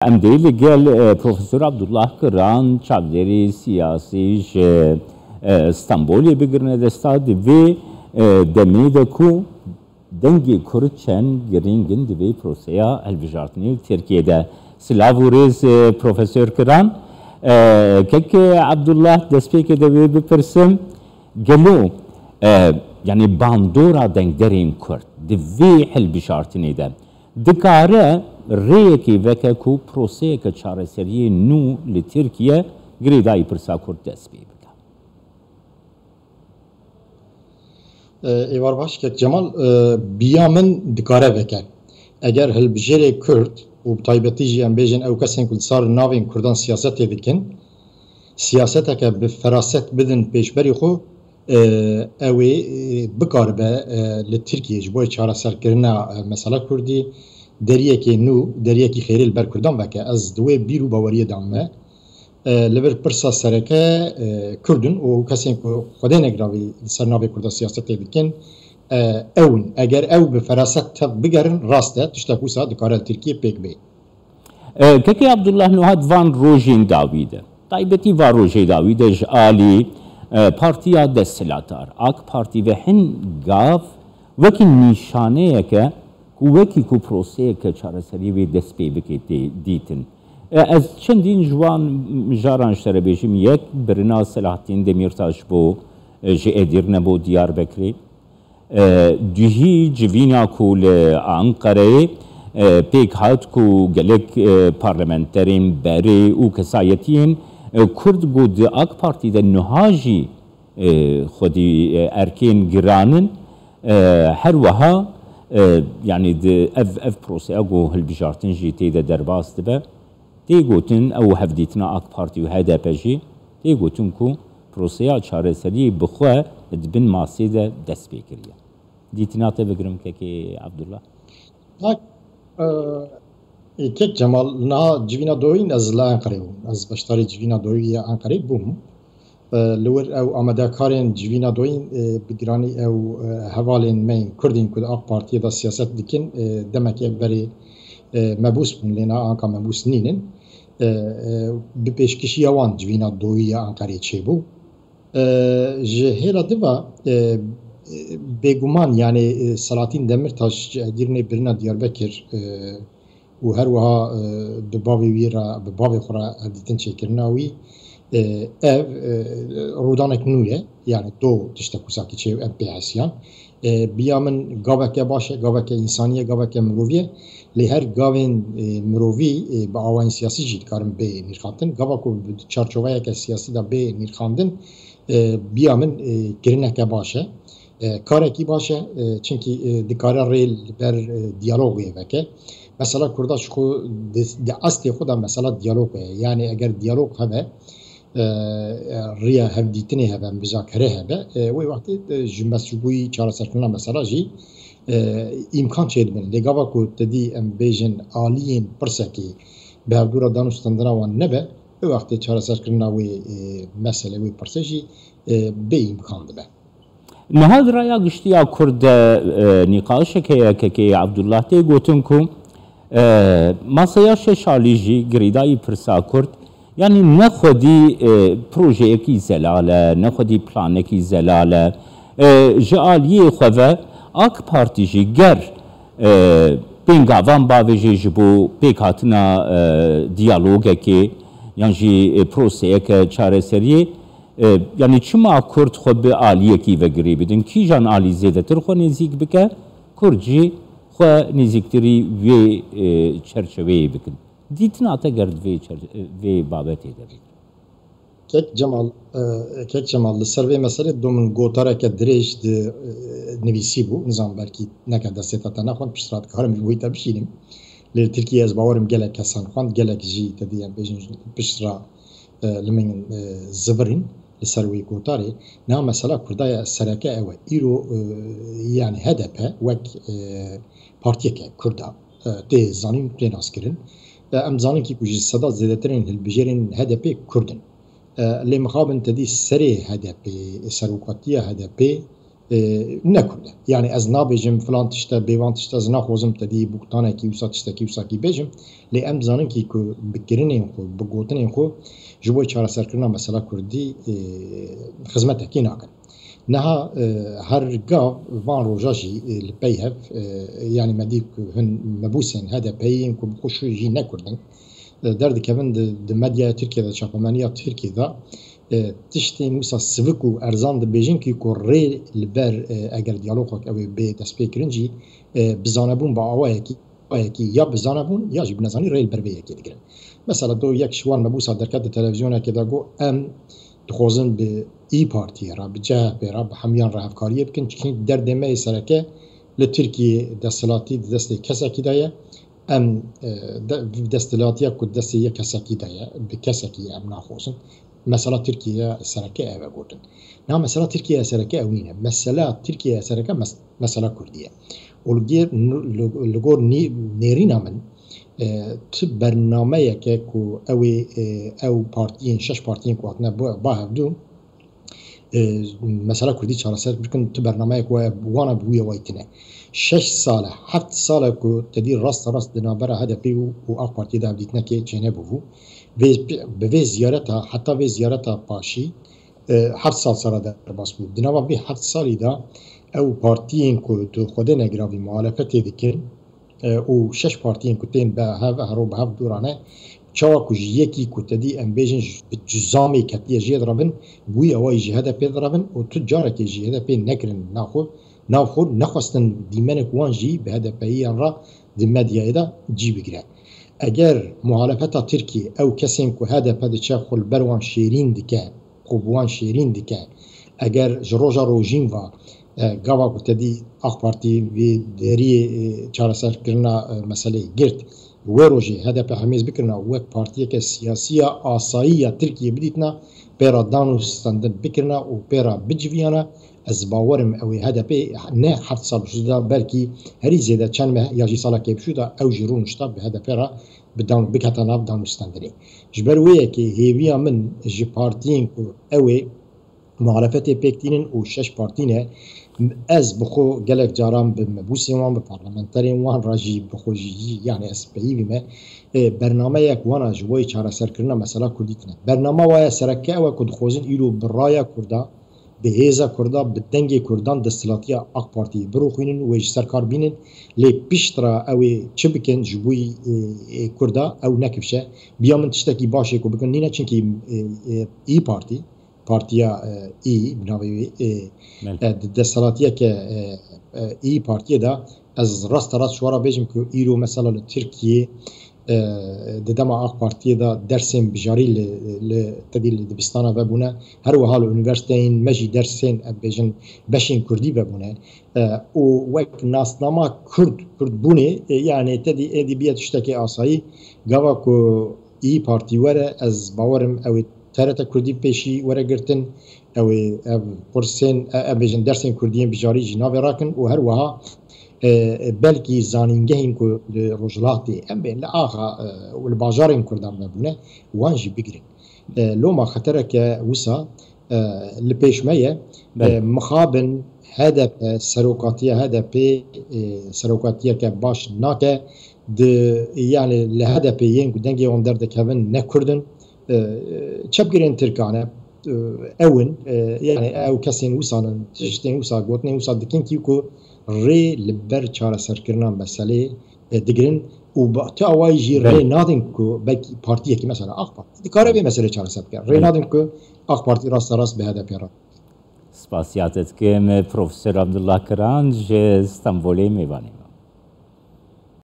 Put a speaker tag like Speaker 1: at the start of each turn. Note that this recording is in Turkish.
Speaker 1: ام دیلی گل پروفسور عبدالله کران چاودری سیاسی استانبولی بگرنه دستاد و دمید کو دنگی کرچن گرینگن دوی پروسیا البجارتنی ترکیه سلاوریز پروفسور کران که عبدالله دستی که دوی بپرسم گلو yani bandora denkderên Kurd di vê hilbijartinê de dikare rêyekê veke ku proseyeke çareseriyê nû li Tirkiye girêdayî pirsa Kurd dest pê bike.
Speaker 2: Êvar baş ket Cemal biya min dikare veke. Eger hilbijarê Kurd û taybetî jî em bêjin ew kesên ku sar navên Kurdan siyasetê dikin siyaseteke bi feraset bidin pêşberî xwe ew ê bikaribe li Tirkiye ji bo çareserkirina mesela Kurdî deriyekê nû deriyekî xêrî li ber Kurdan veke. Ez di wê bîr û baweriyê de me li vir pirsa sereke Kurdin û kesên ku xwedê negiravî li ser navê Kurda siyasetê dikin ewin eger ew bi feraset tev bigerin rast e tiştek wisa dikare li Tirkiye pêk bê.
Speaker 1: Kekê Abdullah Nuhat van rojên dawî de taybetî van rojê dawî de ji alî Partiya Desthilatdar AK Parti ve hin gav wekî nîşaneyeke ku wekî ku proseyeke çareserî vê dest pê bike dîtin. Ez çendîn ji wan mijaran ji te re bêjim yek birina Selahattin Demirtaş bû ji Edirne bû Diyarbekirê. Duhî civîna ku li Ankarayê pêk hat ku gelek parlamenterên berê û kesayetiyên Kurd got di AK Parti de niha jî xwedî erkên giranin her wiha yani di ev proseya got hilbijartin jî tê de derbas dibe tê gotin ew hevdîtina AK Parti û HDP jî tê gotin ku proseya çareseriyê bi xwe dibin masê de dest pê kiriye. Dîtina te bigirim kekê Abdullah?
Speaker 2: Kek Cemal na civîna doyîn ez li Ankarayê bûm. Ez beşdarê civîna doyî Ankarayê bûm. Li wir ew amadekarên civîna doyîn bi giranî ew hevalên me yên Kurdên ku di AK Partiye da siyaset dikin demek berê mebûs bûn lê na Anka mebûs nînin. Bi pêşkişiya wan civîna doyî Ankarayê çêbû. Ji hêra diva bêguman yani Selahattin Demirtaş ji Edirnê birina Diyarbekir û her wiha bi bavê wî re bi bavê xwe re hevdîtin çêkirina wî ev rodanek nû ye yani do tiştek wisa çê em pê hesiyan biya min gaveke baş e gaveke însaniye gaveke miroviye lê her gavên mirovî bi awayên siyasî jî dikarin bê nîrxandin gava ku bi çarçoveyeke siyasî de bê nîrxandin biya min kirineke baş e karekî baş e çunkî dikare rê li ber diyalogê veke. Mesela Kurdaş xwe di astê xwe de mesela diyalog heye yani eger diyalog hebe riya hevdîtinê hebe müzakere hebe wê wextê ji mesûbûyî çareserkirina mesela jî îmkan çêdibin lê gava ku te dî em bêjin aliyên pirsekî bi hevdûra danûstandina wan nebe wê wextê çareserkirina wê mesele wê pirsê jî bê îmkan dibe.
Speaker 1: Niha raya giştiya Kurd nîqaşek heye kekê Abdullah tê gotin ku masaya şeş alî jî girêdayî pirsa Kurd yani ne xwedî projeyekî zelal e ne xwedî planekî zelal e ji aliyê xwe ve AK Parti jî ger pêngavan bavê jê ji bo pêkhatina diyalogekê yan jî proseyeke çareseriyê yani çima Kurd xwe bi aliyekî vegirê bidin kîjan alî zêdetir xwe nêzik bike Kurd jî xwe nêzîktirî vê çerçeveyê bikin. Dîtina te ger vê babetê de bik.
Speaker 2: Kek Cemal li ser vê meselê do min gotareke dirêj di nivîsî bû nizam belkî neke destê te nexwend piştî dikarim ji wî te bişînim lê Tirkiye ez bawerim gelek kesan xwend gelek jî te dî em bêjin piştre li min zivirîn li ser wî gotarê na mesela Kurdaya sereke ew e îro yani HDP wek partiyeke Kurda tê zanîn tê naskirin em zanin ki ku ji seda zêdetirên hilbijarên HDP Kurdin lê mixabin te dî serê HDP serokatiya HDP نکرده یعنی از نابجم فلان تشتا بیوان تشتا زنا خوزم تدی بوتانه کی وسا تشتا کی وسا کی بجم لی ام زانن کی کو بگرنین خو بگوتنین خو جبوی چاره سرکرنا مثلا کردی خدمت کی ناکن نها هر گاو وان روجاجی لبیهف يعني مديك هن مبوسين هذا بين كم خوش يجي نكردن درد كمان د مديا تركيا دا شاپمانيا تركيا دا تشتي موسى سفكو ارزان د بيجين كي كوري البر اگر ديالوغ او بي تسبيكرنجي بزانبون با اوايكي يا بزانبون يا جيب نزاني ريل بربيه كي دغري مثلا دو يك شوان مبوسا دركات التلفزيون كده جو ام تخوزن ب اي بارتي را بجاه برا حميان را افكاريه بكن كين درد ما سركه لتركيا دستلاتي دست كسكي دايه ام دستلاتي كود دست كسكي دايه بكسكي ام ناخوزن مثلا تركيا سركه او غوتن نا مثلا تركيا سركه اوينه مثلا تركيا سركه مثلا كرديه ولغير لغور نيرينا من برنامه که او پارتیین شش پارتیین که وقتنا با هفدو مثلا کردی چهار سال بکن تو برنامه که وانا بوی وایتنه 6 سال 7 سال که تدیر راست دنابره هدفی و اق پارتی ده دیتنه که چنه بو به زیارتا حتی به زیارتا پاشی 7 سال در باس بود دنابا به 7 سالی دا او پارتیین که تو خود نگراوی معالفت دکن او 6 پارتیین کتین به هرو به هف دورانه چاوا کجی یکی کتدی ام بیجن جزامی کتیه جید رابن بوی اوای جهده پید رابن و تو جاره که جهده پید نکرن ناخود نخواستن دیمن کوان جی به هده پیان را دیمدیه دا جی بگیره اگر محالفتا ترکی او کسین که هده پید چه خل بروان شیرین دکه خوبوان شیرین دکه اگر جروجا روژین و گاوا کتدی اخ پارتی و دری چهار سال کرنا مسئله گرد و روزی هدف همیز بکرنا و پارتی که سیاسی آسایی ترکیه بدیتنا پیرا دانستندن بکرنا و پیرا بجویانا از باورم اوی هدف نه 7 سال شده بلکی هری زیاده چند ماه یا جی سالا که بشوده او جرون شده به هدف پیرا بدان بکتنا دانستندنی جبرویه که هیویا من جی پارتین اوی معرفت پیکتینن و 6 پارتینه از بخو گلک جاران به مبوسی وان به پارلمانتری وان راجی بخو جی یعنی اس پی و برنامه یک وانا جوی چاره سر کردن مثلا کردیتنه برنامه وای سرکه و کد خوزن ایرو برایا کردا به هیزا کردا به دنگ کردان دستلاتیا اق پارتی برو خوینن و سرکار بینن لی پیشترا او چه بکن جوی کردا او نکفشه بیا من تشتکی باشه کو بکن نینه چونکی ای پارتیا ای بنابراین دستلاتیه که ای پارتیه دا از راست شوارا بیجم که ایرو مثلا ترکیه دما اخ پارتیه دا درسین بجاری لتدیل دبستانا ببونه هر و حال یونیورسیتین مجی درسین بیجن بشین کردی ببونه و وقت ناسنامه کرد بونه یعنی تدی ادبیات تشتکی آسایی گاوا کو ای پارتی وره از باورم اوی ترتا کردی پیشی وره گرتن او پرسین بیجن درسین کردیین بجاری جناب راکن و هر وها بلکی زانینگهین که رجلاتی ام بین لآخا و الباجارین کردن ببونه وانجی بگیرن لو ما خطره که وسا لپیشمه مخابن هدف سروکاتیه هدف سروکاتیه که باش ناکه یعنی لهدف یین کدنگی اون درد کهون نکردن چپ گیرن ترکانه اون یعنی او کسین وسانن تشتین وسا گوتنی وسا دکین کیو ری لبر چاره سرکردن مسئله دیگرن و با تو اوای جی ری نادن کو بکی پارتیه کی مثلا اخ پارتی دیکاره به مسئله چاره سرکرد ری نادن کو اخ پارتی راست به هدف یارا
Speaker 1: سپاسیاتت که پروفسور عبدالله کران ج استانبولی میبانیم